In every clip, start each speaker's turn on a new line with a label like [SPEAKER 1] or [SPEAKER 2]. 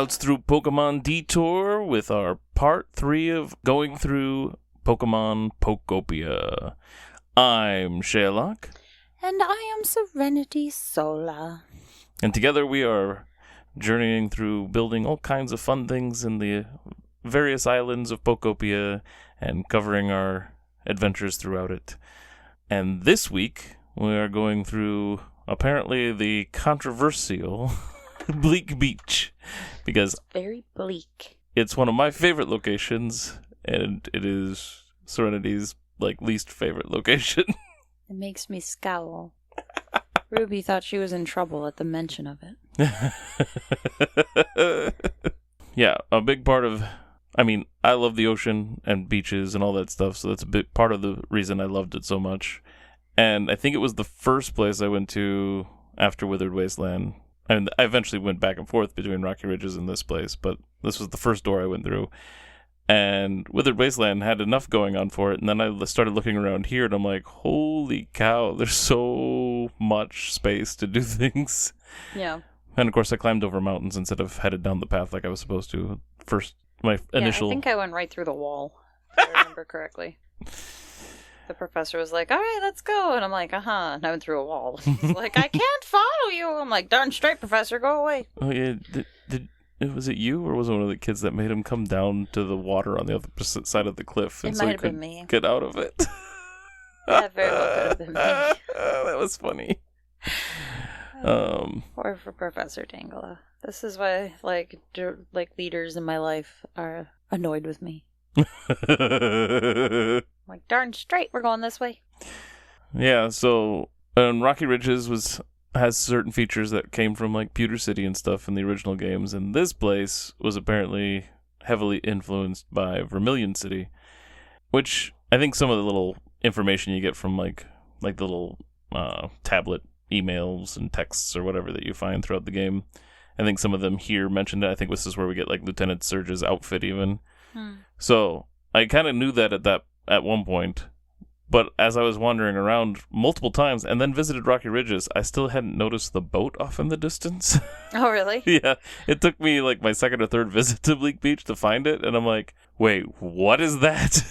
[SPEAKER 1] Shoutouts through Pokemon Detour with our part 3 of going through Pokemon Pokopia. I'm Shea Locke.
[SPEAKER 2] And I am Serenity Sola.
[SPEAKER 1] And together we are journeying through building all kinds of fun things in the various islands of Pokopia and covering our adventures throughout it. And this week we are going through apparently the controversial Bleak Beach, because
[SPEAKER 2] it's very bleak.
[SPEAKER 1] It's one of my favorite locations, and it is Serenity's least favorite location.
[SPEAKER 2] It makes me scowl. Ruby thought she was in trouble at the mention of it.
[SPEAKER 1] Yeah, a big part of... I love the ocean and beaches and all that stuff, so that's a big part of the reason I loved it so much. And I think it was the first place I went to after Withered Wasteland. I eventually went back and forth between Rocky Ridges and this place, but this was the first door I went through. And Withered Wasteland had enough going on for it, and then I started looking around here, and I'm like, holy cow, there's so much space to do things.
[SPEAKER 2] Yeah.
[SPEAKER 1] And of course, I climbed over mountains instead of headed down the path like I was supposed to. I think
[SPEAKER 2] I went right through the wall, if I remember correctly. The professor was like, all right, let's go. And I'm like, and I went through a wall. He's like, I can't follow you. I'm like, darn straight, professor, go away.
[SPEAKER 1] Oh, yeah. Was it you, or was it one of the kids that made him come down to the water on the other side of the cliff? And
[SPEAKER 2] it
[SPEAKER 1] so
[SPEAKER 2] might
[SPEAKER 1] he
[SPEAKER 2] have been
[SPEAKER 1] could
[SPEAKER 2] me.
[SPEAKER 1] Get out of it.
[SPEAKER 2] Yeah, very well could have been me.
[SPEAKER 1] That was funny.
[SPEAKER 2] Or for Professor Tangrowth. This is why, leaders in my life are annoyed with me. Like, darn straight, we're going this way.
[SPEAKER 1] Yeah, so Rocky Ridges has certain features that came from Pewter City and stuff in the original games, and this place was apparently heavily influenced by Vermilion City, which I think some of the little information you get from the little tablet emails and texts or whatever that you find throughout the game, I think some of them here mentioned it. I think this is where we get Lieutenant Surge's outfit even. So I kind of knew that at one point, but as I was wandering around multiple times and then visited Rocky Ridges, I still hadn't noticed the boat off in the distance.
[SPEAKER 2] Oh, really?
[SPEAKER 1] Yeah. It took me my second or third visit to Bleak Beach to find it, and I'm like, wait, what is that?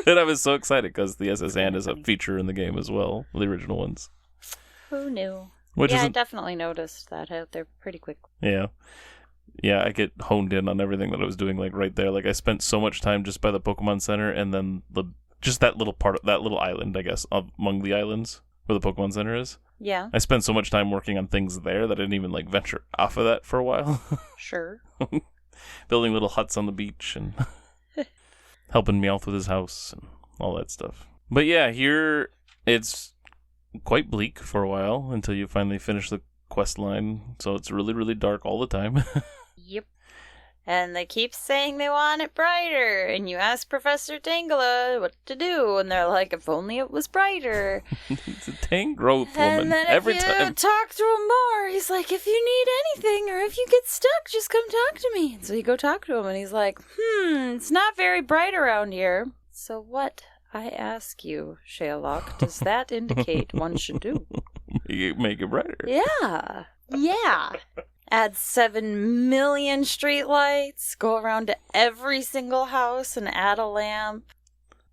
[SPEAKER 1] And I was so excited because the SS Anne is a feature in the game as well, the original ones.
[SPEAKER 2] Who knew?
[SPEAKER 1] I
[SPEAKER 2] definitely noticed that out there pretty quickly.
[SPEAKER 1] Yeah. Yeah, I get honed in on everything that I was doing right there. I spent so much time just by the Pokemon Center, and then just that little part of that little island, I guess, among the islands where the Pokemon Center is.
[SPEAKER 2] Yeah.
[SPEAKER 1] I spent so much time working on things there that I didn't even venture off of that for a while.
[SPEAKER 2] Sure.
[SPEAKER 1] Building little huts on the beach and helping Meowth with his house and all that stuff. But yeah, here it's quite bleak for a while until you finally finish the quest line. So it's really, really dark all the time.
[SPEAKER 2] Yep. And they keep saying they want it brighter. And you ask Professor Tangrowth what to do. And they're like, if only it was brighter.
[SPEAKER 1] It's a Tangrowth woman.
[SPEAKER 2] And then
[SPEAKER 1] every
[SPEAKER 2] if
[SPEAKER 1] time.
[SPEAKER 2] you talk to him more, he's like, if you need anything or if you get stuck, just come talk to me. And so you go talk to him and he's like, it's not very bright around here. So what, I ask you, Shea Locke, does that indicate one should do?
[SPEAKER 1] Make it brighter.
[SPEAKER 2] Yeah. Yeah. Add 7 million streetlights, go around to every single house and add a lamp.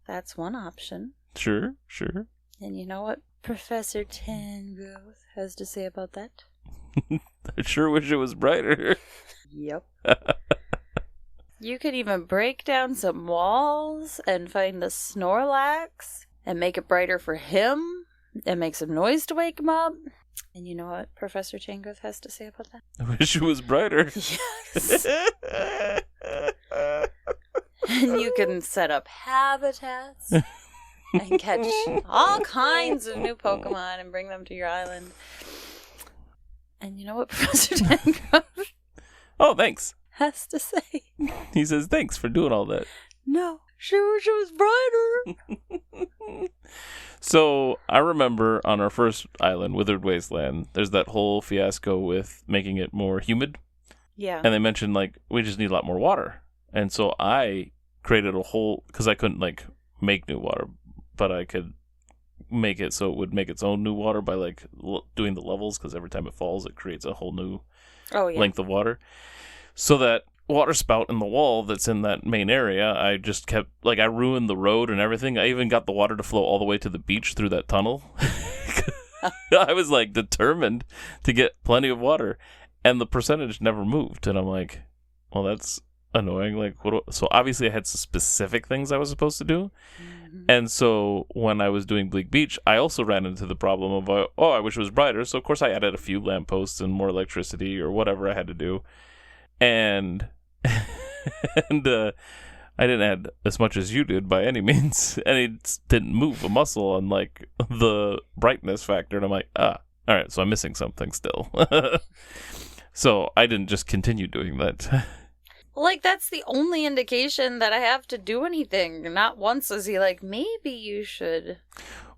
[SPEAKER 2] That's one option.
[SPEAKER 1] Sure.
[SPEAKER 2] And you know what Professor Tangrowth has to say about that?
[SPEAKER 1] I sure wish it was brighter.
[SPEAKER 2] Yep. You could even break down some walls and find the Snorlax and make it brighter for him and make some noise to wake him up. And you know what Professor Tangrowth has to say about that?
[SPEAKER 1] I wish it was brighter.
[SPEAKER 2] Yes. And you can set up habitats and catch all kinds of new Pokemon and bring them to your island. And you know what Professor Tangrowth
[SPEAKER 1] Oh, thanks.
[SPEAKER 2] has to say?
[SPEAKER 1] He says, thanks for doing all that.
[SPEAKER 2] No, sure wish it was brighter.
[SPEAKER 1] So, I remember on our first island, Withered Wasteland, there's that whole fiasco with making it more humid.
[SPEAKER 2] Yeah.
[SPEAKER 1] And they mentioned, we just need a lot more water. And so I created a whole, because I couldn't, make new water, but I could make it so it would make its own new water by, doing the levels, because every time it falls, it creates a whole new length of water. So that water spout in the wall that's in that main area, I just kept, like, I ruined the road and everything. I even got the water to flow all the way to the beach through that tunnel. I was, like, determined to get plenty of water, and the percentage never moved. And I'm like, well, that's annoying. Like, so obviously I had some specific things I was supposed to do. And so when I was doing Bleak Beach, I also ran into the problem of, I wish it was brighter. So, of course, I added a few lampposts and more electricity or whatever I had to do. And I didn't add as much as you did by any means. And it didn't move a muscle on, like, the brightness factor. And I'm like, all right, so I'm missing something still. So I didn't just continue doing that.
[SPEAKER 2] Like, that's the only indication that I have to do anything. Not once is he like, maybe you should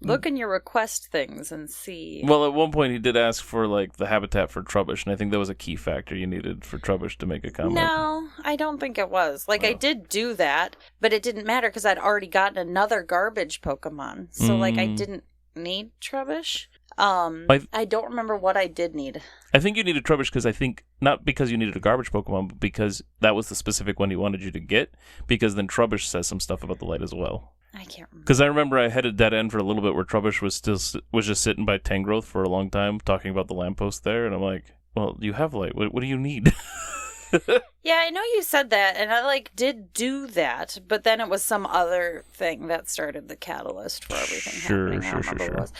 [SPEAKER 2] look in your request things and see.
[SPEAKER 1] Well, at one point he did ask for, like, the habitat for Trubbish, and I think that was a key factor you needed for Trubbish to make a comment.
[SPEAKER 2] No, I don't think it was. Like, I did do that, but it didn't matter because I'd already gotten another garbage Pokemon. So, like, I didn't need Trubbish. I don't remember what I did need.
[SPEAKER 1] I think you needed Trubbish because I think, not because you needed a garbage Pokemon, but because that was the specific one he wanted you to get, because then Trubbish says some stuff about the light as well.
[SPEAKER 2] I can't remember.
[SPEAKER 1] Because I remember I had a dead end for a little bit where Trubbish was just sitting by Tangrowth for a long time talking about the lamppost there, and I'm like, well, you have light. What do you need?
[SPEAKER 2] Yeah, I know you said that, and I, like, did do that, but then it was some other thing that started the catalyst for everything happening. I don't remember what it was.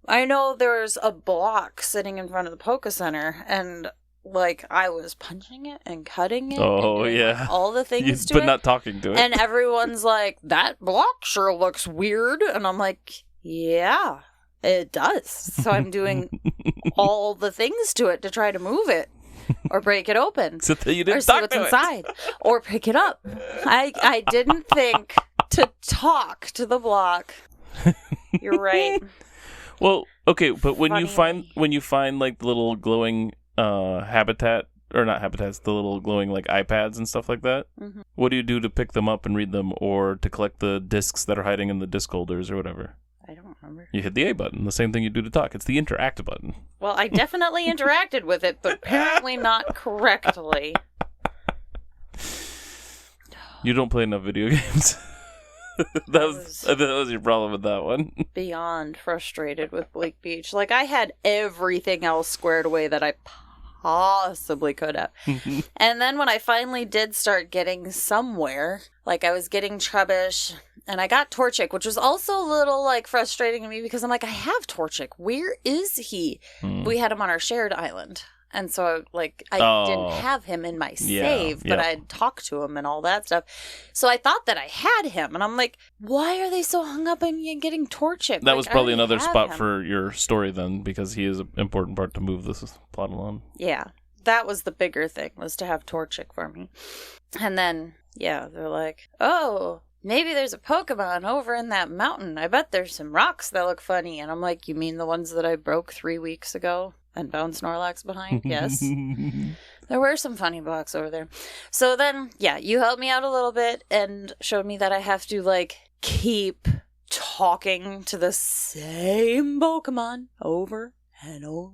[SPEAKER 2] I know there's a block sitting in front of the Poke Center, and, like, I was punching it and cutting it.
[SPEAKER 1] Oh,
[SPEAKER 2] and
[SPEAKER 1] yeah.
[SPEAKER 2] All the things to
[SPEAKER 1] but
[SPEAKER 2] it.
[SPEAKER 1] not talking to it.
[SPEAKER 2] And everyone's like, that block sure looks weird. And I'm like, yeah, it does. So I'm doing all the things to it to try to move it. Or break it open.
[SPEAKER 1] So you didn't
[SPEAKER 2] or see what's inside. Or pick it up. I didn't think to talk to the block. You're right.
[SPEAKER 1] Well, okay, but when you
[SPEAKER 2] Funny.
[SPEAKER 1] find like the little glowing habitat, or not habitats, the little glowing like iPads and stuff like that, what do you do to pick them up and read them, or to collect the discs that are hiding in the disc holders or whatever?
[SPEAKER 2] I don't remember.
[SPEAKER 1] You hit the A button, the same thing you do to talk. It's the interact button.
[SPEAKER 2] Well, I definitely interacted with it, but apparently not correctly.
[SPEAKER 1] You don't play enough video games. that was your problem with that one.
[SPEAKER 2] Beyond frustrated with Bleak Beach. Like, I had everything else squared away that I possibly could have. And then when I finally did start getting somewhere, like I was getting Trubbish, and I got Torchic, which was also a little, like, frustrating to me because I'm like, I have Torchic. Where is he? We had him on our shared island. And so, like, I didn't have him in my save, but I'd talked to him and all that stuff. So I thought that I had him. And I'm like, why are they so hung up on getting Torchic?
[SPEAKER 1] That was probably another spot for your story then, because he is an important part to move this plot along.
[SPEAKER 2] Yeah. That was the bigger thing, was to have Torchic for me. And then, yeah, they're like, oh, maybe there's a Pokemon over in that mountain. I bet there's some rocks that look funny. And I'm like, you mean the ones that I broke 3 weeks ago? And found Snorlax behind? Yes. There were some funny blocks over there. So then, yeah, you helped me out a little bit and showed me that I have to, like, keep talking to the same Pokemon over and over.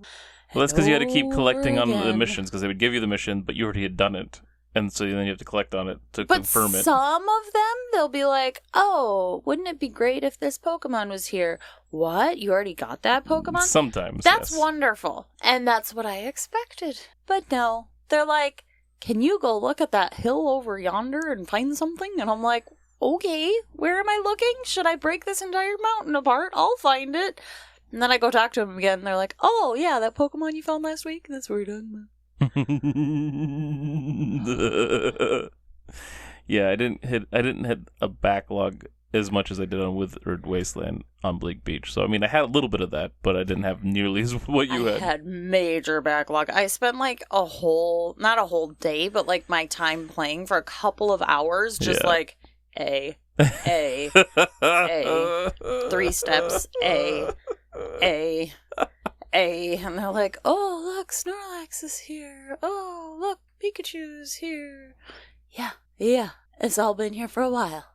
[SPEAKER 1] Well, that's because you had to keep collecting on the missions, because they would give you the mission, but you already had done it. And so then you have to collect on it to confirm it.
[SPEAKER 2] Some of them, they'll be like, oh, wouldn't it be great if this Pokemon was here? What? You already got that Pokemon?
[SPEAKER 1] Sometimes,
[SPEAKER 2] That's
[SPEAKER 1] yes.
[SPEAKER 2] wonderful. And that's what I expected. But no. They're like, can you go look at that hill over yonder and find something? And I'm like, okay, where am I looking? Should I break this entire mountain apart? I'll find it. And then I go talk to them again, and they're like, oh, yeah, that Pokemon you found last week? That's what we're talking about.
[SPEAKER 1] Yeah, I didn't hit a backlog as much as I did on Withered Wasteland on Bleak Beach. So I mean, I had a little bit of that, but I didn't have nearly as what you had.
[SPEAKER 2] I had major backlog. I spent like not a whole day, but like my time playing for a couple of hours, just like A, 3 steps, A. And they're like, oh, look, Snorlax is here. Oh, look, Pikachu's here. Yeah, it's all been here for a while.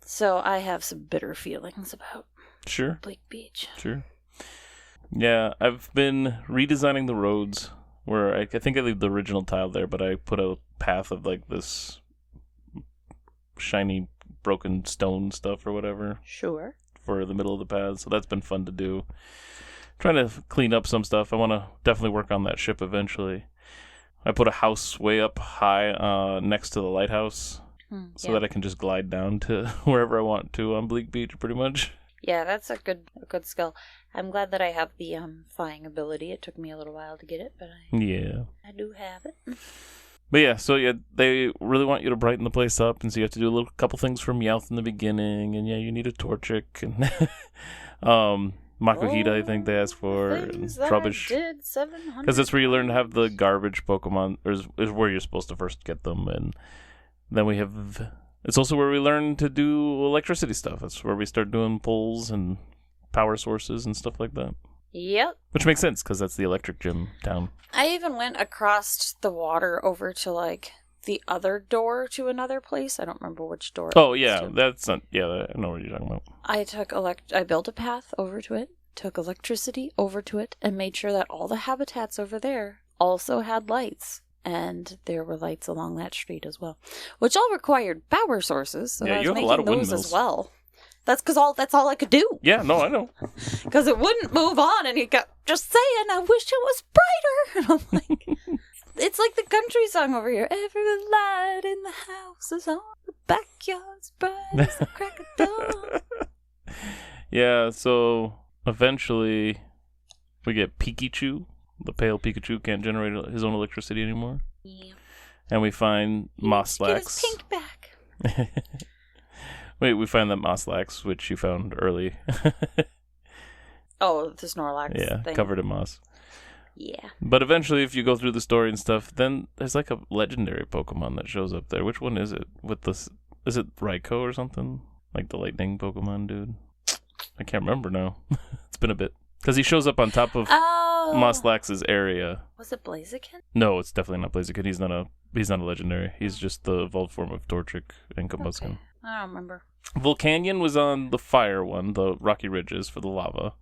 [SPEAKER 2] So I have some bitter feelings about
[SPEAKER 1] Sure.
[SPEAKER 2] Bleak Beach.
[SPEAKER 1] Sure. Yeah, I've been redesigning the roads where I think I leave the original tile there, but I put a path of like this shiny broken stone stuff or whatever.
[SPEAKER 2] Sure.
[SPEAKER 1] For the middle of the path, so that's been fun to do. Trying to clean up some stuff. I want to definitely work on that ship eventually. I put a house way up high next to the lighthouse so that I can just glide down to wherever I want to on Bleak Beach, pretty much.
[SPEAKER 2] Yeah, that's a good skill. I'm glad that I have the flying ability. It took me a little while to get it, but I do have it.
[SPEAKER 1] But yeah, so yeah, they really want you to brighten the place up, and so you have to do a couple things for Meowth in the beginning, and yeah, you need a Torchic, and Makuhita, I think they ask for, and Trubbish. Because that's where you learn to have the garbage Pokemon, or is where you're supposed to first get them, and then we have... It's also where we learn to do electricity stuff. That's where we start doing pulls and power sources and stuff like that.
[SPEAKER 2] Yep.
[SPEAKER 1] Which makes sense, because that's the electric gym town.
[SPEAKER 2] I even went across the water over to, like, the other door to another place. I don't remember which door.
[SPEAKER 1] Oh, yeah. That's not... Yeah, I know what you're talking about.
[SPEAKER 2] I built a path over to it, took electricity over to it, and made sure that all the habitats over there also had lights. And there were lights along that street as well. Which all required power sources, so I was making those as well. That's that's all I could do.
[SPEAKER 1] Yeah, no, I know.
[SPEAKER 2] Because it wouldn't move on, and he kept just saying, I wish it was brighter. And I'm like, it's like the country song over here. Every light in the house is on, the backyard's bright as the crack of dawn.
[SPEAKER 1] Yeah, so eventually we get Pikychu. The pale Pikachu can't generate his own electricity anymore. Yeah. And we find Mosslax.
[SPEAKER 2] Get his pink back.
[SPEAKER 1] Wait, we find that Mosslax, which you found early.
[SPEAKER 2] Oh, the Snorlax thing.
[SPEAKER 1] Covered in moss.
[SPEAKER 2] Yeah.
[SPEAKER 1] But eventually, if you go through the story and stuff, then there's like a legendary Pokemon that shows up there. Which one is it? Is it Raikou or something? Like the lightning Pokemon dude? I can't remember now. It's been a bit. Because he shows up on top of Mosslax's area.
[SPEAKER 2] Was it Blaziken?
[SPEAKER 1] No, it's definitely not Blaziken. He's not a legendary. He's just the evolved form of Torchic and Combusken.
[SPEAKER 2] Okay. I don't remember.
[SPEAKER 1] Volcanion was on the fire one, the Rocky Ridges for the lava.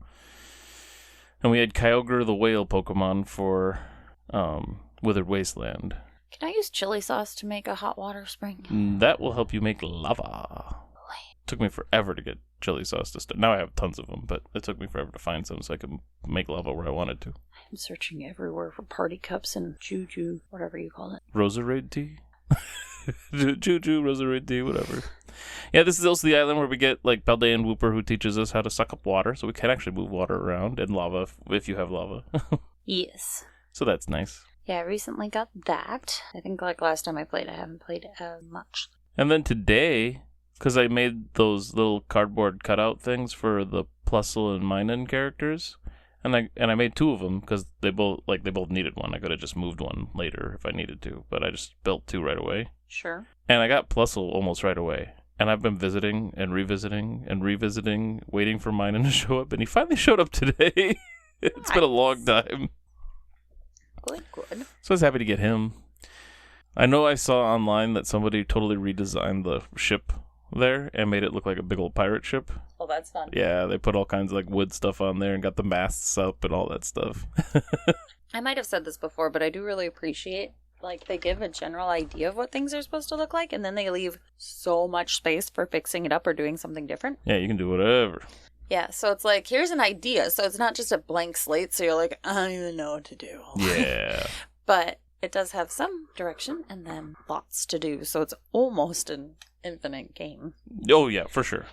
[SPEAKER 1] And we had Kyogre the whale Pokemon for Withered Wasteland.
[SPEAKER 2] Can I use chili sauce to make a hot water spring?
[SPEAKER 1] That will help you make lava. Took me forever to get chili sauce to start. Now I have tons of them, but it took me forever to find some so I could make lava where I wanted to.
[SPEAKER 2] I'm searching everywhere for party cups and juju, whatever you call it.
[SPEAKER 1] Roserade tea? Juju, Roserade tea, whatever. Yeah, this is also the island where we get like Paldean Wooper, who teaches us how to suck up water, so we can actually move water around, and lava if you have lava.
[SPEAKER 2] Yes.
[SPEAKER 1] So that's nice.
[SPEAKER 2] Yeah, I recently got that. I think like last time I played, I haven't played as much.
[SPEAKER 1] And then today, because I made those little cardboard cutout things for the Plusle and Minun characters, and I made two of them because they both needed one. I could have just moved one later if I needed to, but I just built two right away.
[SPEAKER 2] Sure.
[SPEAKER 1] And I got Plusle almost right away. And I've been visiting and revisiting and revisiting, waiting for Minun to show up, and he finally showed up today. It's been a long time.
[SPEAKER 2] Good.
[SPEAKER 1] So I was happy to get him. I know I saw online that somebody totally redesigned the ship there and made it look like a big old pirate ship.
[SPEAKER 2] Oh, that's fun.
[SPEAKER 1] Yeah, they put all kinds of like wood stuff on there and got the masts up and all that stuff.
[SPEAKER 2] I might have said this before, but I do really appreciate like they give a general idea of what things are supposed to look like, and then they leave so much space for fixing it up or doing something different.
[SPEAKER 1] Yeah, you can do whatever.
[SPEAKER 2] Yeah, so it's like, here's an idea. So it's not just a blank slate, so you're like, I don't even know what to do.
[SPEAKER 1] Yeah.
[SPEAKER 2] But it does have some direction and then lots to do, so it's almost an infinite game.
[SPEAKER 1] Oh, yeah, for sure.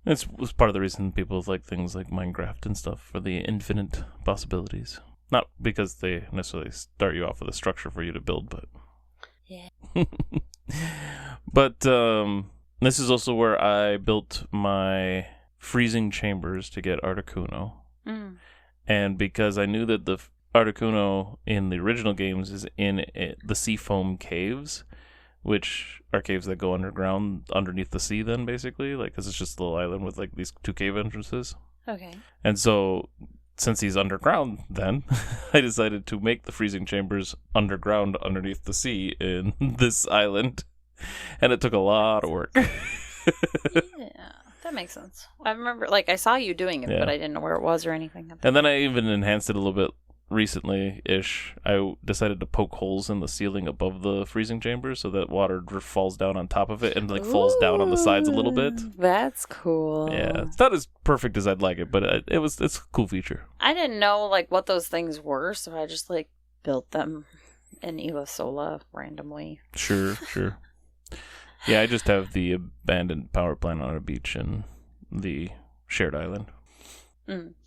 [SPEAKER 1] It's part of the reason people like things like Minecraft and stuff, for the infinite possibilities. Not because they necessarily start you off with a structure for you to build, but...
[SPEAKER 2] Yeah.
[SPEAKER 1] But this is also where I built my freezing chambers to get Articuno.
[SPEAKER 2] Mm.
[SPEAKER 1] And because I knew that the Articuno in the original games is in the sea foam caves, which are caves that go underground, underneath the sea then, basically. Like, because it's just a little island with, like, these two cave entrances.
[SPEAKER 2] Okay.
[SPEAKER 1] And so... Since he's underground, then, I decided to make the freezing chambers underground underneath the sea in this island. And it took a lot of work.
[SPEAKER 2] Yeah, that makes sense. I remember, like, I saw you doing it, but I didn't know where it was or anything.
[SPEAKER 1] And then I even enhanced it a little bit recently-ish, I decided to poke holes in the ceiling above the freezing chamber so that water falls down on top of it and like falls down on the sides a little bit.
[SPEAKER 2] That's cool.
[SPEAKER 1] Yeah, it's not as perfect as I'd like it, but it's a cool feature.
[SPEAKER 2] I didn't know like what those things were, so I just like built them in Ilasola randomly.
[SPEAKER 1] Sure. Yeah, I just have the abandoned power plant on a beach and the shared island.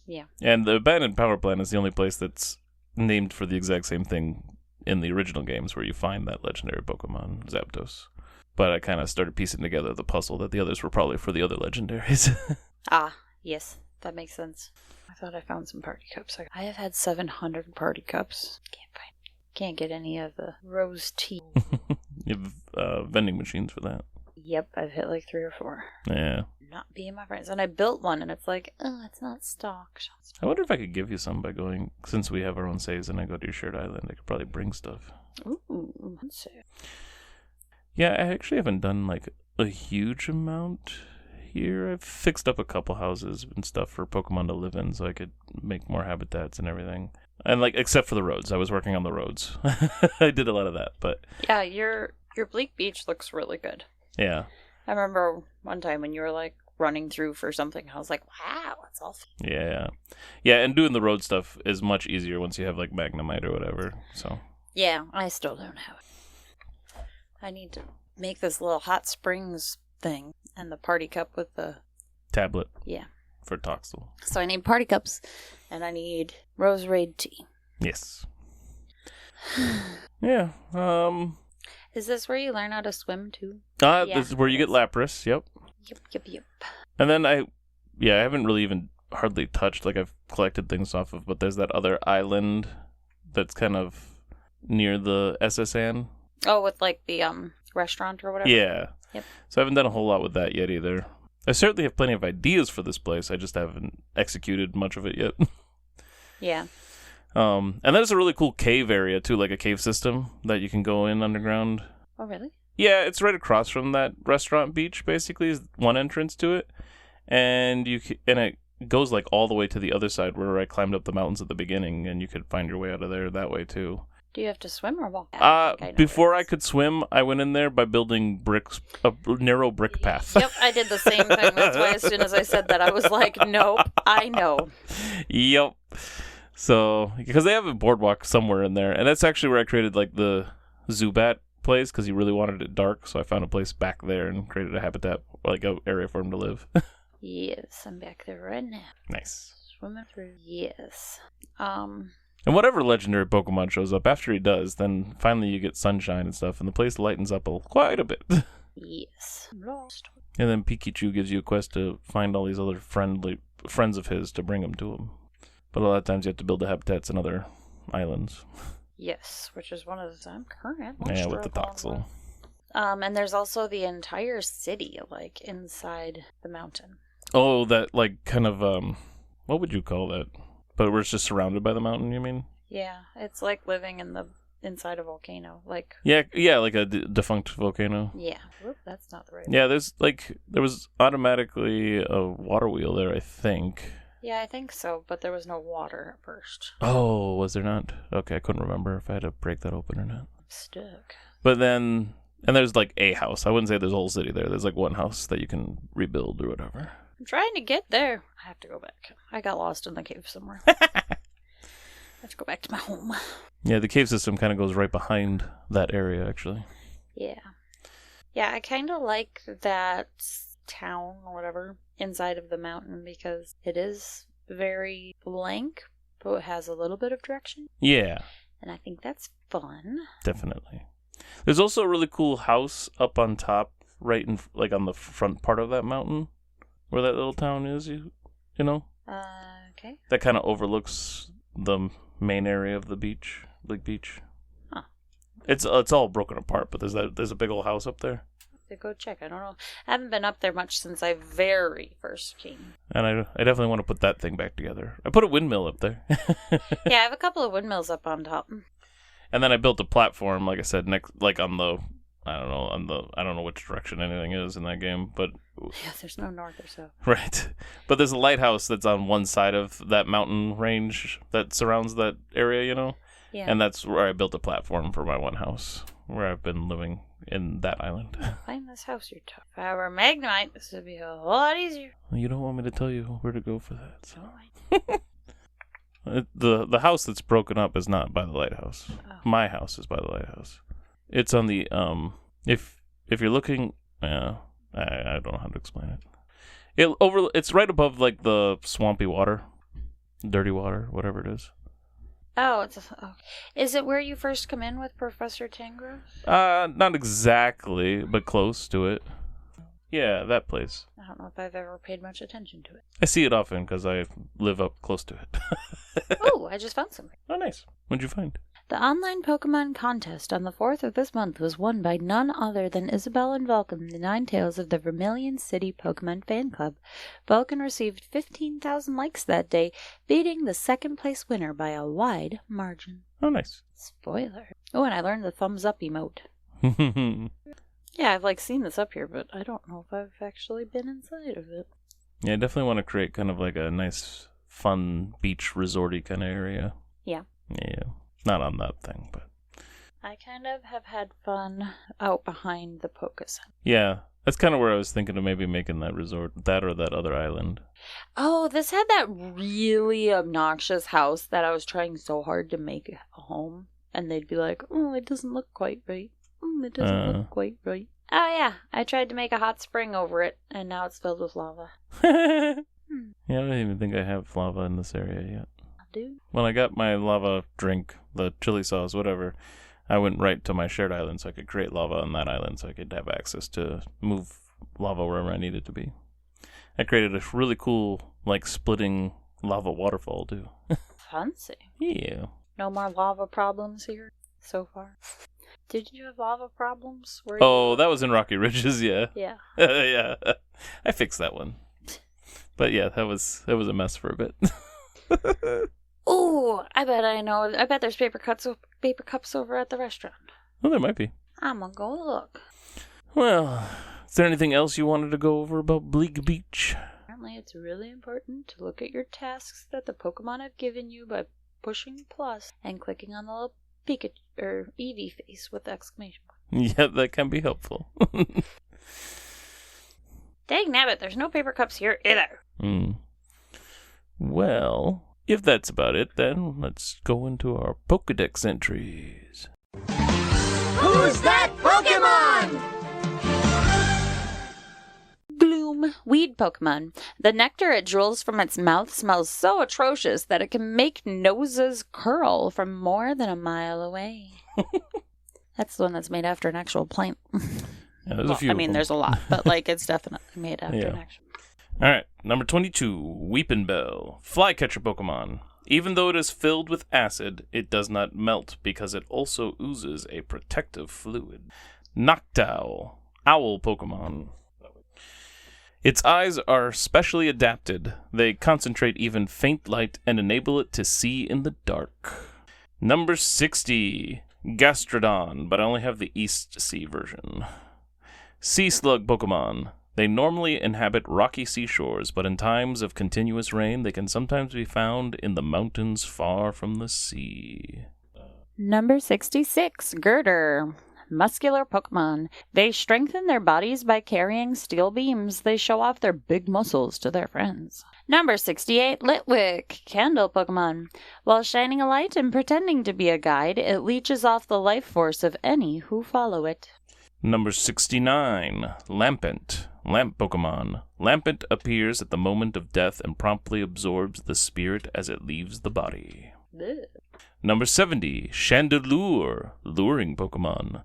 [SPEAKER 2] Yeah.
[SPEAKER 1] And the abandoned power plant is the only place that's named for the exact same thing in the original games where you find that legendary Pokemon, Zapdos. But I kind of started piecing together the puzzle that the others were probably for the other legendaries.
[SPEAKER 2] Yes. That makes sense. I thought I found some party cups. I have had 700 party cups. Can't get any of the rose tea.
[SPEAKER 1] You have vending machines for that.
[SPEAKER 2] Yep, I've hit like 3 or 4.
[SPEAKER 1] Yeah.
[SPEAKER 2] Not being my friends. And I built one, and it's like, oh, it's not stocked.
[SPEAKER 1] I wonder if I could give you some by going, since we have our own saves and I go to your shared island, I could probably bring stuff.
[SPEAKER 2] Ooh, let's see.
[SPEAKER 1] Yeah, I actually haven't done like a huge amount here. I've fixed up a couple houses and stuff for Pokemon to live in so I could make more habitats and everything. And like, except for the roads. I was working on the roads. I did a lot of that, but...
[SPEAKER 2] Yeah, your Bleak Beach looks really good.
[SPEAKER 1] Yeah.
[SPEAKER 2] I remember one time when you were like running through for something, I was like, wow, it's all...
[SPEAKER 1] Yeah. Yeah, and doing the road stuff is much easier once you have like Magnemite or whatever, so...
[SPEAKER 2] Yeah, I still don't have it. I need to make this little hot springs thing and the party cup with the...
[SPEAKER 1] Tablet.
[SPEAKER 2] Yeah.
[SPEAKER 1] For Toxel.
[SPEAKER 2] So I need party cups, and I need Rose Raid tea.
[SPEAKER 1] Yes. Yeah.
[SPEAKER 2] Is this where you learn how to swim too?
[SPEAKER 1] This is where you get Lapras. Yep.
[SPEAKER 2] Yep.
[SPEAKER 1] And then I haven't really even hardly touched. Like I've collected things off of, but there's that other island that's kind of near the SSN.
[SPEAKER 2] Oh, with like the restaurant or whatever.
[SPEAKER 1] Yeah.
[SPEAKER 2] Yep. So
[SPEAKER 1] I haven't done a whole lot with that yet either. I certainly have plenty of ideas for this place. I just haven't executed much of it yet.
[SPEAKER 2] Yeah.
[SPEAKER 1] And there's a really cool cave area too, like a cave system that you can go in underground.
[SPEAKER 2] Oh, really?
[SPEAKER 1] Yeah, it's right across from that restaurant beach. Basically, is one entrance to it, and it goes like all the way to the other side where I climbed up the mountains at the beginning, and you could find your way out of there that way too.
[SPEAKER 2] Do you have to swim or walk?
[SPEAKER 1] Before I could swim, I went in there by building a narrow brick path.
[SPEAKER 2] Yep, I did the same thing. That's why as soon as I said that, I was like, nope, I know.
[SPEAKER 1] Yep. So, because they have a boardwalk somewhere in there, and that's actually where I created like the Zubat place, because he really wanted it dark, so I found a place back there and created a habitat, like an area for him to live.
[SPEAKER 2] Yes, I'm back there right now.
[SPEAKER 1] Nice.
[SPEAKER 2] Swimming through. Yes.
[SPEAKER 1] And whatever legendary Pokemon shows up, after he does, then finally you get sunshine and stuff, and the place lightens up quite a bit.
[SPEAKER 2] Yes. I'm lost.
[SPEAKER 1] And then Pichu gives you a quest to find all these other friends of his to bring them to him. But a lot of times you have to build the habitats in other islands.
[SPEAKER 2] Yes, which is one of the I'm current.
[SPEAKER 1] Yeah, with the Toxel.
[SPEAKER 2] And there's also the entire city, like, inside the mountain.
[SPEAKER 1] Oh, that, like, kind of, what would you call that? But where it's just surrounded by the mountain, you mean?
[SPEAKER 2] Yeah, it's like living inside a volcano, like...
[SPEAKER 1] Yeah, like a defunct volcano.
[SPEAKER 2] Yeah. Oop, that's not the right
[SPEAKER 1] Yeah, there was automatically a water wheel there, I think.
[SPEAKER 2] Yeah, I think so, but there was no water at first.
[SPEAKER 1] Oh, was there not? Okay, I couldn't remember if I had to break that open or not.
[SPEAKER 2] I'm stuck.
[SPEAKER 1] But then, and there's like a house. I wouldn't say there's a whole city there. There's like one house that you can rebuild or whatever.
[SPEAKER 2] I'm trying to get there. I have to go back. I got lost in the cave somewhere. I have to go back to my home.
[SPEAKER 1] Yeah, the cave system kind of goes right behind that area, actually.
[SPEAKER 2] Yeah. Yeah, I kind of like that town or whatever inside of the mountain because it is very blank, but it has a little bit of direction.
[SPEAKER 1] Yeah.
[SPEAKER 2] And I think that's fun.
[SPEAKER 1] Definitely. There's also a really cool house up on top, right in, like on the front part of that mountain, where that little town is, you know?
[SPEAKER 2] Okay.
[SPEAKER 1] That kind of overlooks the main area of the beach, Bleak Beach.
[SPEAKER 2] Huh.
[SPEAKER 1] It's all broken apart, but there's a big old house up there.
[SPEAKER 2] To go check. I don't know. I haven't been up there much since I very first came.
[SPEAKER 1] And I definitely want to put that thing back together. I put a windmill up there.
[SPEAKER 2] Yeah, I have a couple of windmills up on top.
[SPEAKER 1] And then I built a platform, like I said, next, like on the, I don't know which direction anything is in that game, but
[SPEAKER 2] Yeah, there's no north or south.
[SPEAKER 1] Right. But there's a lighthouse that's on one side of that mountain range that surrounds that area, you know?
[SPEAKER 2] Yeah.
[SPEAKER 1] And that's where I built a platform for my one house, where I've been living in that island.
[SPEAKER 2] Find this house you're talking. If I were Magnemite, this would be a whole lot easier.
[SPEAKER 1] You don't want me to tell you where to go for that. So.
[SPEAKER 2] No,
[SPEAKER 1] The house that's broken up is not by the lighthouse.
[SPEAKER 2] Oh.
[SPEAKER 1] My house is by the lighthouse. It's on the if you're looking, I don't know how to explain it. It's right above like the swampy water, dirty water, whatever it is.
[SPEAKER 2] Oh, is it where you first come in with Professor Tangrowth?
[SPEAKER 1] Not exactly, but close to it. Yeah, that place.
[SPEAKER 2] I don't know if I've ever paid much attention to it.
[SPEAKER 1] I see it often because I live up close to it.
[SPEAKER 2] Oh, I just found something.
[SPEAKER 1] Oh, nice. What'd you find?
[SPEAKER 2] The online Pokemon contest on the 4th of this month was won by none other than Isabel and Vulcan, the Ninetales of the Vermilion City Pokemon Fan Club. Vulcan received 15,000 likes that day, beating the second-place winner by a wide margin.
[SPEAKER 1] Oh, nice.
[SPEAKER 2] Spoiler. Oh, and I learned the thumbs-up emote. Yeah, I've seen this up here, but I don't know if I've actually been inside of it.
[SPEAKER 1] Yeah, I definitely want to create kind of like a nice, fun, beach resorty kind of area.
[SPEAKER 2] Yeah.
[SPEAKER 1] Yeah. Not on that thing, but...
[SPEAKER 2] I kind of have had fun out behind the Pokemon.
[SPEAKER 1] Yeah, that's kind of where I was thinking of maybe making that resort, that or that other island.
[SPEAKER 2] Oh, this had that really obnoxious house that I was trying so hard to make a home. And they'd be like, oh, it doesn't look quite right. It doesn't look quite right. Oh, yeah, I tried to make a hot spring over it, and now it's filled with lava.
[SPEAKER 1] Yeah, I don't even think I have lava in this area yet.
[SPEAKER 2] Dude.
[SPEAKER 1] When I got my lava drink, the chili sauce, whatever, I went right to my shared island so I could create lava on that island so I could have access to move lava wherever I needed to be. I created a really cool, splitting lava waterfall, too.
[SPEAKER 2] Fancy.
[SPEAKER 1] Yeah.
[SPEAKER 2] No more lava problems here so far. Did you have lava problems?
[SPEAKER 1] That was in Rocky Ridges, yeah.
[SPEAKER 2] Yeah.
[SPEAKER 1] Yeah. I fixed that one. But yeah, that was a mess for a bit.
[SPEAKER 2] Oh, I bet I know. I bet there's paper cups over at the restaurant.
[SPEAKER 1] Well, there might be.
[SPEAKER 2] I'm gonna go look.
[SPEAKER 1] Well, is there anything else you wanted to go over about Bleak Beach?
[SPEAKER 2] Apparently, it's really important to look at your tasks that the Pokemon have given you by pushing plus and clicking on the little Pikachu or Eevee face with the exclamation mark.
[SPEAKER 1] Yeah, that can be helpful.
[SPEAKER 2] Dang nabbit, there's no paper cups here either.
[SPEAKER 1] Well, if that's about it, then let's go into our Pokedex entries.
[SPEAKER 3] Who's that Pokemon?
[SPEAKER 2] Gloom, weed Pokemon. The nectar it drools from its mouth smells so atrocious that it can make noses curl from more than a mile away. That's the one that's made after an actual plant.
[SPEAKER 1] Yeah, there's a few.
[SPEAKER 2] There's a lot, but it's definitely made after an actual.
[SPEAKER 1] All right, number 22, Weepinbel, flycatcher Pokemon. Even though it is filled with acid, it does not melt because it also oozes a protective fluid. Noctowl, owl Pokemon. Its eyes are specially adapted. They concentrate even faint light and enable it to see in the dark. Number 60, Gastrodon, but I only have the East Sea version. Sea slug Pokemon. They normally inhabit rocky seashores, but in times of continuous rain, they can sometimes be found in the mountains far from the sea.
[SPEAKER 2] Number 66, Gurdurr. Muscular Pokemon. They strengthen their bodies by carrying steel beams. They show off their big muscles to their friends. Number 68, Litwick. Candle Pokemon. While shining a light and pretending to be a guide, it leeches off the life force of any who follow it.
[SPEAKER 1] Number 69, Lampent. Lamp Pokemon. Lampent appears at the moment of death and promptly absorbs the spirit as it leaves the body.
[SPEAKER 2] Ugh.
[SPEAKER 1] Number 70, Chandelure. Luring Pokemon.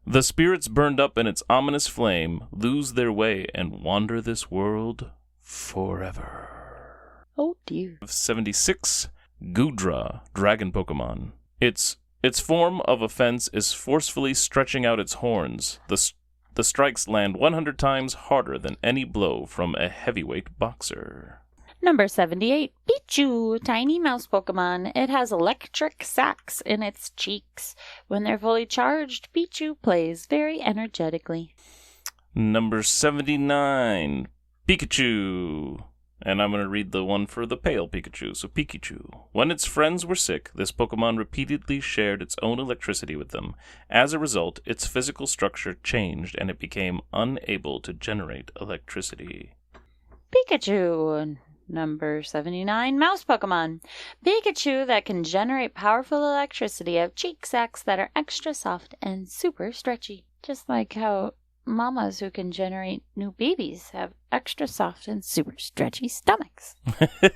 [SPEAKER 1] The spirits burned up in its ominous flame lose their way and wander this world forever.
[SPEAKER 2] Oh dear.
[SPEAKER 1] 76, Goodra. Dragon Pokemon. Its form of offense is forcefully stretching out its horns. The strikes land 100 times harder than any blow from a heavyweight boxer.
[SPEAKER 2] Number 78, Pichu, tiny mouse Pokemon. It has electric sacs in its cheeks. When they're fully charged, Pichu plays very energetically.
[SPEAKER 1] Number 79, Pikachu. And I'm going to read the one for the pale Pikachu. So Pichu. When its friends were sick, this Pokemon repeatedly shared its own electricity with them. As a result, its physical structure changed and it became unable to generate electricity.
[SPEAKER 2] Pikachu. Number 79, Mouse Pokemon. Pikachu that can generate powerful electricity have cheek sacs that are extra soft and super stretchy. Just like how mamas who can generate new babies have extra soft and super stretchy stomachs.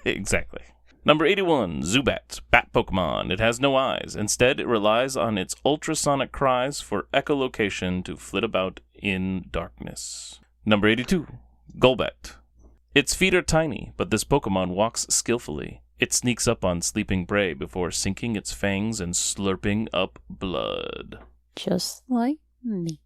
[SPEAKER 1] Exactly. Number 81, Zubat, Bat Pokemon. It has no eyes. Instead, it relies on its ultrasonic cries for echolocation to flit about in darkness. Number 82, Golbat. Its feet are tiny, but this Pokemon walks skillfully. It sneaks up on sleeping prey before sinking its fangs and slurping up blood.
[SPEAKER 2] Just like me.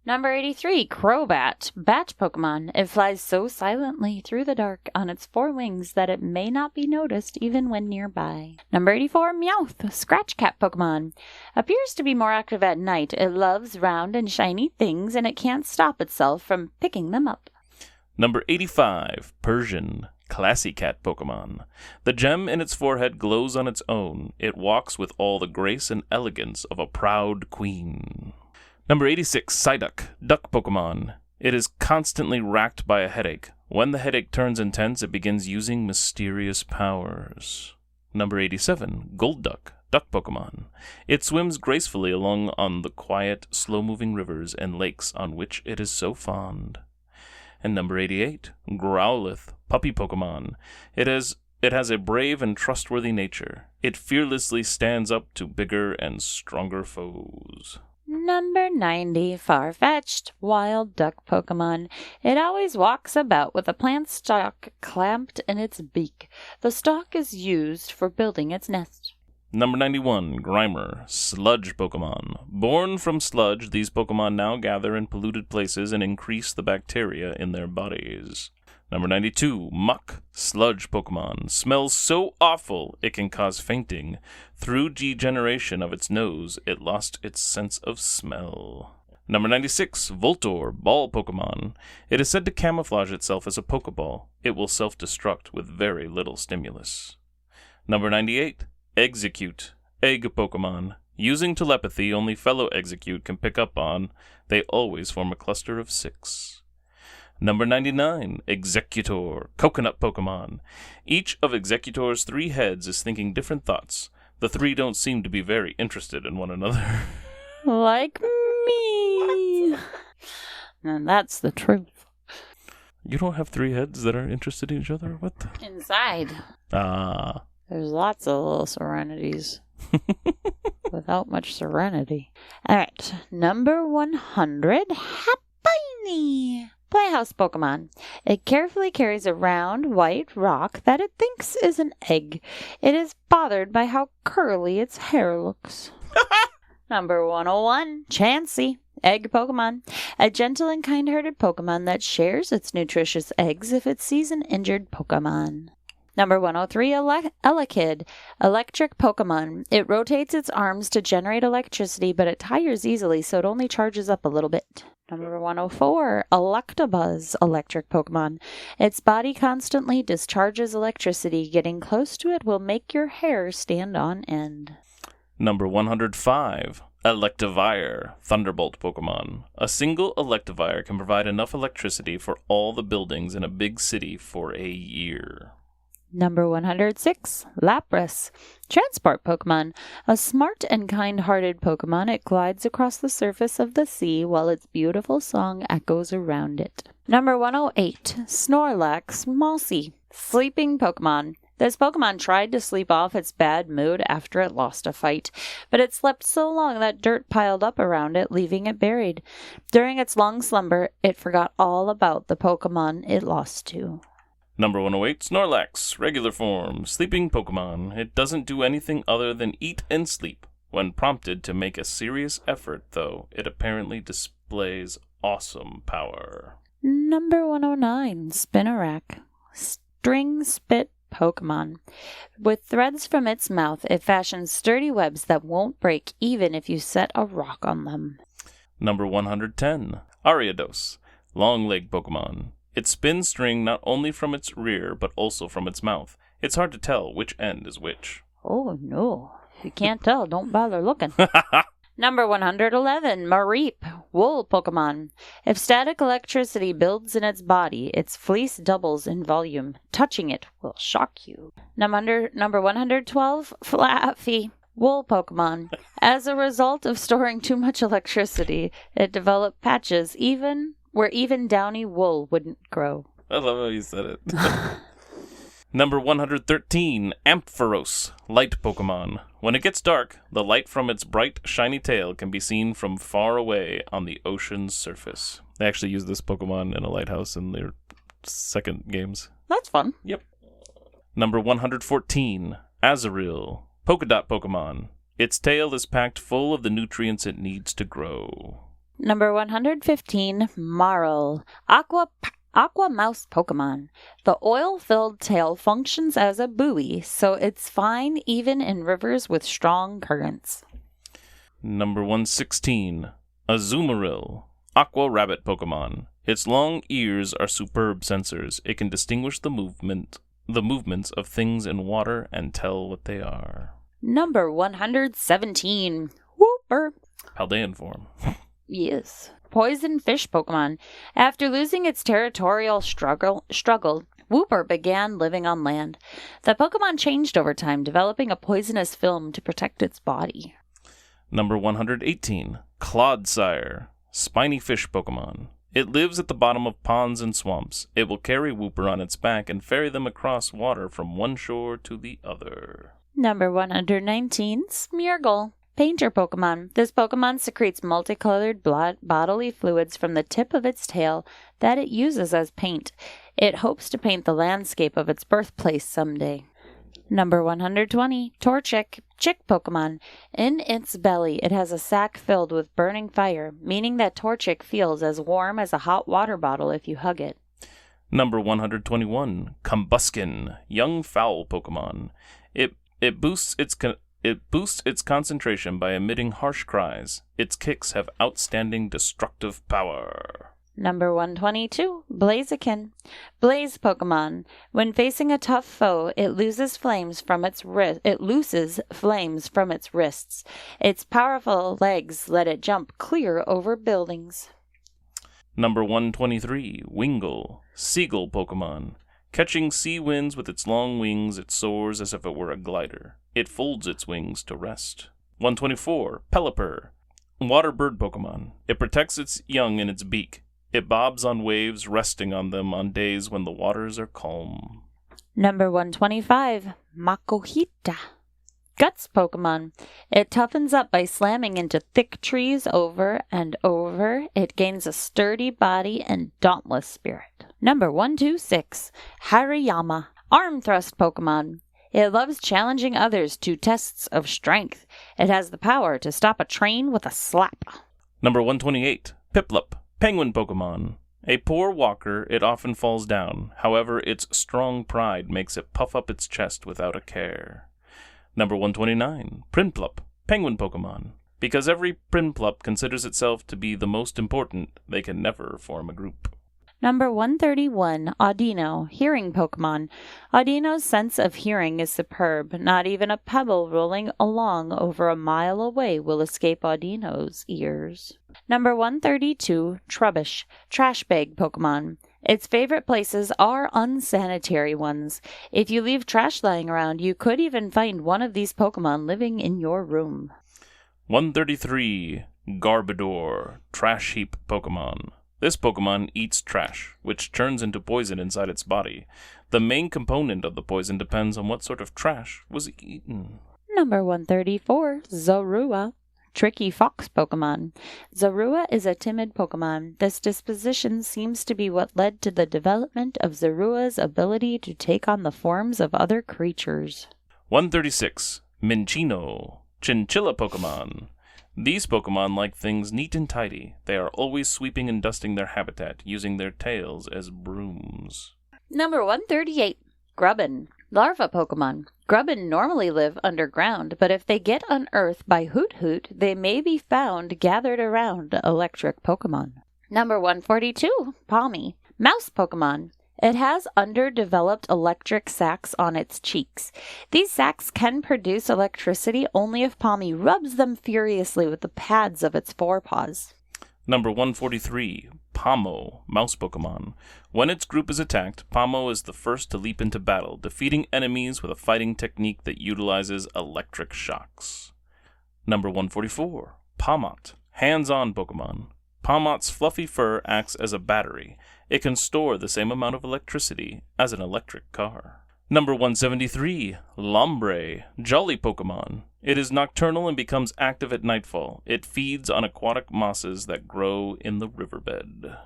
[SPEAKER 2] Number 83, Crobat, Bat Pokemon. It flies so silently through the dark on its 4 wings that it may not be noticed even when nearby. Number 84, Meowth, Scratch Cat Pokemon. Appears to be more active at night. It loves round and shiny things, and it can't stop itself from picking them up.
[SPEAKER 1] Number 85, Persian, Classy Cat Pokemon. The gem in its forehead glows on its own. It walks with all the grace and elegance of a proud queen. Number 86, Psyduck, Duck Pokemon. It is constantly racked by a headache. When the headache turns intense, it begins using mysterious powers. Number 87, Golduck, Duck Pokemon. It swims gracefully along on the quiet, slow-moving rivers and lakes on which it is so fond. And number 88, Growlithe, Puppy Pokemon. It has a brave and trustworthy nature. It fearlessly stands up to bigger and stronger foes.
[SPEAKER 2] Number 90, Farfetch'd, Wild Duck Pokemon. It always walks about with a plant stalk clamped in its beak. The stalk is used for building its nest.
[SPEAKER 1] Number 91, Grimer, Sludge Pokemon. Born from sludge, these Pokemon now gather in polluted places and increase the bacteria in their bodies. Number 92, Muck, Sludge Pokemon. Smells so awful it can cause fainting. Through degeneration of its nose, it lost its sense of smell. Number 96, Voltorb, Ball Pokemon. It is said to camouflage itself as a Pokeball. It will self-destruct with very little stimulus. Number 98, Exeggcute, Egg Pokemon. Using telepathy only fellow Exeggcute can pick up on, they always form a cluster of 6. Number 99, Exeggutor, Coconut Pokemon. Each of Exeggutor's 3 heads is thinking different thoughts. The 3 don't seem to be very interested in one another.
[SPEAKER 2] Like me. And that's the truth.
[SPEAKER 1] You don't have 3 heads that are interested in each other? What the?
[SPEAKER 2] Inside.
[SPEAKER 1] Ah.
[SPEAKER 2] There's lots of little Serenities. Without much serenity. Alright, number 100, Happiny. Playhouse Pokemon. It carefully carries a round, white rock that it thinks is an egg. It is bothered by how curly its hair looks. Number 101, Chansey. Egg Pokemon. A gentle and kind-hearted Pokemon that shares its nutritious eggs if it sees an injured Pokemon. Number 103, Elekid, Electric Pokemon. It rotates its arms to generate electricity, but it tires easily, so it only charges up a little bit. Number 104, Electabuzz, Electric Pokemon. Its body constantly discharges electricity. Getting close to it will make your hair stand on end.
[SPEAKER 1] Number 105, Electivire, Thunderbolt Pokemon. A single Electivire can provide enough electricity for all the buildings in a big city for a year.
[SPEAKER 2] Number 106, Lapras, Transport Pokemon. A smart and kind-hearted Pokemon, it glides across the surface of the sea while its beautiful song echoes around it. Number 108, Snorlax, Mossy, Sleeping Pokemon. This Pokemon tried to sleep off its bad mood after it lost a fight, but it slept so long that dirt piled up around it, leaving it buried. During its long slumber, it forgot all about the Pokemon it lost to.
[SPEAKER 1] Number 108, Snorlax, regular form, sleeping Pokemon. It doesn't do anything other than eat and sleep. When prompted to make a serious effort, though, it apparently displays awesome power.
[SPEAKER 2] Number 109, Spinarak, string spit Pokemon. With threads from its mouth, it fashions sturdy webs that won't break even if you set a rock on them.
[SPEAKER 1] Number 110, Ariados, long-legged Pokemon. It spins string not only from its rear, but also from its mouth. It's hard to tell which end is which.
[SPEAKER 2] Oh, no. If you can't tell, don't bother looking. Number 111, Mareep, wool Pokemon. If static electricity builds in its body, its fleece doubles in volume. Touching it will shock you. Number 112, Flaffy, wool Pokemon. As a result of storing too much electricity, it developed patches where even downy wool wouldn't grow.
[SPEAKER 1] I love how you said it. Number 113, Ampharos, light Pokemon. When it gets dark, the light from its bright, shiny tail can be seen from far away on the ocean's surface. They actually use this Pokemon in a lighthouse in their second games.
[SPEAKER 2] That's fun.
[SPEAKER 1] Yep. Number 114, Azurill, Polkadot Pokemon. Its tail is packed full of the nutrients it needs to grow.
[SPEAKER 2] Number 115, Marl, Aqua Mouse Pokemon. The oil-filled tail functions as a buoy, so it's fine even in rivers with strong currents.
[SPEAKER 1] Number 116, Azumarill, Aqua Rabbit Pokemon. Its long ears are superb sensors. It can distinguish the movements of things in water and tell what they are.
[SPEAKER 2] Number 117, Wooper.
[SPEAKER 1] Paldean form.
[SPEAKER 2] Yes. Poison fish Pokemon. After losing its territorial struggle, Wooper began living on land. The Pokemon changed over time, developing a poisonous film to protect its body.
[SPEAKER 1] Number 118, Clodsire, spiny fish Pokemon. It lives at the bottom of ponds and swamps. It will carry Wooper on its back and ferry them across water from one shore to the other.
[SPEAKER 2] Number 119, Smeargle, painter Pokemon. This Pokemon secretes multicolored bodily fluids from the tip of its tail that it uses as paint. It hopes to paint the landscape of its birthplace someday. Number 120, Torchic, chick Pokemon. In its belly, it has a sac filled with burning fire, meaning that Torchic feels as warm as a hot water bottle if you hug it.
[SPEAKER 1] Number 121, Combuskin, young fowl Pokemon. It boosts its concentration by emitting harsh cries. Its kicks have outstanding destructive power.
[SPEAKER 2] Number 122, Blaziken, blaze Pokemon. When facing a tough foe, it looses flames from its wrists. Its powerful legs let it jump clear over buildings.
[SPEAKER 1] Number 123, Wingull, seagull Pokemon. Catching sea winds with its long wings, it soars as if it were a glider. It folds its wings to rest. 124, Pelipper, water bird Pokemon. It protects its young in its beak. It bobs on waves, resting on them on days when the waters are calm.
[SPEAKER 2] Number 125, Makuhita, guts Pokemon. It toughens up by slamming into thick trees over and over. It gains a sturdy body and dauntless spirit. Number 126, Hariyama, arm thrust Pokemon. It loves challenging others to tests of strength. It has the power to stop a train with a slap.
[SPEAKER 1] Number 128, Piplup, penguin Pokemon. A poor walker, it often falls down. However, its strong pride makes it puff up its chest without a care. Number 129, Prinplup, penguin Pokemon. Because every Prinplup considers itself to be the most important, they can never form a group.
[SPEAKER 2] Number 131, Audino, hearing Pokemon. Audino's sense of hearing is superb. Not even a pebble rolling along over a mile away will escape Audino's ears. Number 132, Trubbish, trash bag Pokemon. Its favorite places are unsanitary ones. If you leave trash lying around, you could even find one of these Pokemon living in your room.
[SPEAKER 1] 133, Garbodor, trash heap Pokemon. This Pokemon eats trash, which turns into poison inside its body. The main component of the poison depends on what sort of trash was eaten.
[SPEAKER 2] Number 134, Zorua, tricky fox Pokemon. Zorua is a timid Pokemon. This disposition seems to be what led to the development of Zorua's ability to take on the forms of other creatures.
[SPEAKER 1] 136, Minccino, chinchilla Pokemon. These Pokemon like things neat and tidy. They are always sweeping and dusting their habitat, using their tails as brooms.
[SPEAKER 2] Number 138, Grubbin, larva Pokemon. Grubbin normally live underground, but if they get unearthed by Hoot Hoot, they may be found gathered around electric Pokemon. Number 142, Palmy. Mouse Pokemon. It has underdeveloped electric sacs on its cheeks. These sacs can produce electricity only if Palmy rubs them furiously with the pads of its forepaws.
[SPEAKER 1] Number 143, Pomo, Mouse Pokemon. When its group is attacked, Pomo is the first to leap into battle, defeating enemies with a fighting technique that utilizes electric shocks. Number 144, Pomot, Hands-on Pokemon. Pomot's fluffy fur acts as a battery. It can store the same amount of electricity as an electric car. Number 173, Lombre, Jolly Pokemon. It is nocturnal and becomes active at nightfall. It feeds on aquatic mosses that grow in the riverbed.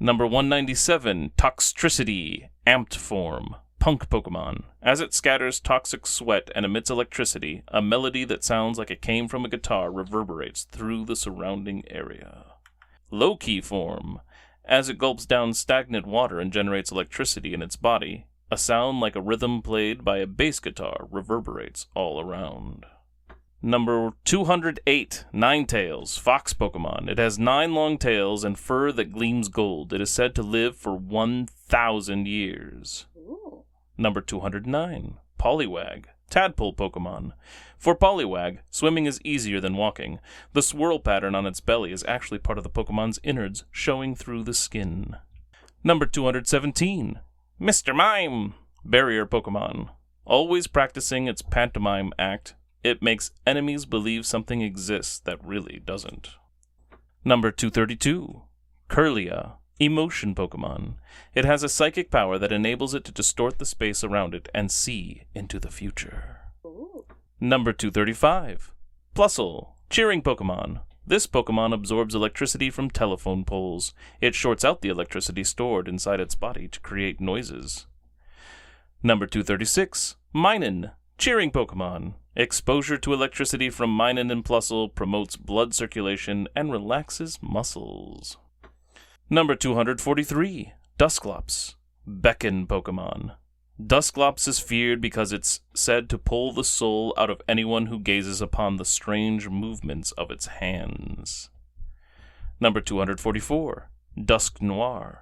[SPEAKER 1] Number 197, Toxtricity, Amped Form, Punk Pokemon. As it scatters toxic sweat and emits electricity, a melody that sounds like it came from a guitar reverberates through the surrounding area. Low-Key Form. As it gulps down stagnant water and generates electricity in its body, a sound like a rhythm played by a bass guitar reverberates all around. Number 208, Ninetales, Fox Pokemon. It has 9 long tails and fur that gleams gold. It is said to live for 1,000 years.
[SPEAKER 2] Ooh.
[SPEAKER 1] Number 209, Poliwag, Tadpole Pokemon. For Poliwag, swimming is easier than walking. The swirl pattern on its belly is actually part of the Pokemon's innards, showing through the skin. Number 217, Mr. Mime, Barrier Pokemon. Always practicing its pantomime act, it makes enemies believe something exists that really doesn't. Number 232, Kirlia, Emotion Pokemon. It has a psychic power that enables it to distort the space around it and see into the future.
[SPEAKER 2] Ooh.
[SPEAKER 1] Number 235, Plusle, Cheering Pokemon. This Pokemon absorbs electricity from telephone poles. It shorts out the electricity stored inside its body to create noises. Number 236, Minun, Cheering Pokemon. Exposure to electricity from Minun and Plusle promotes blood circulation and relaxes muscles. Number 243, Dusclops, Beckon Pokemon. Dusclops is feared because it's said to pull the soul out of anyone who gazes upon the strange movements of its hands. Number 244, Dusknoir,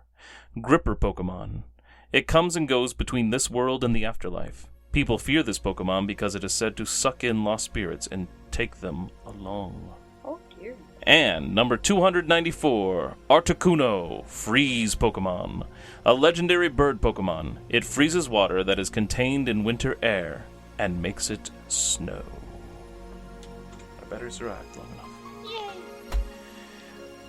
[SPEAKER 1] Gripper Pokemon. It comes and goes between this world and the afterlife. People fear this Pokemon because it is said to suck in lost spirits and take them along.
[SPEAKER 2] Oh dear.
[SPEAKER 1] And number 294, Articuno, Freeze Pokemon. A legendary bird Pokemon. It freezes water that is contained in winter air and makes it snow. Our battery survived long enough.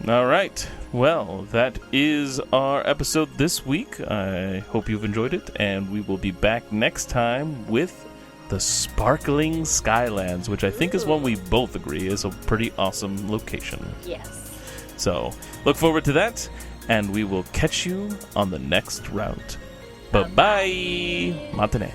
[SPEAKER 1] Yay! Alright, well, that is our episode this week. I hope you've enjoyed it, and we will be back next time with the Sparkling Skylands, which I think is one we both agree is a pretty awesome location.
[SPEAKER 2] Yes.
[SPEAKER 1] So, look forward to that, and we will catch you on the next route. Bye-bye! Matane.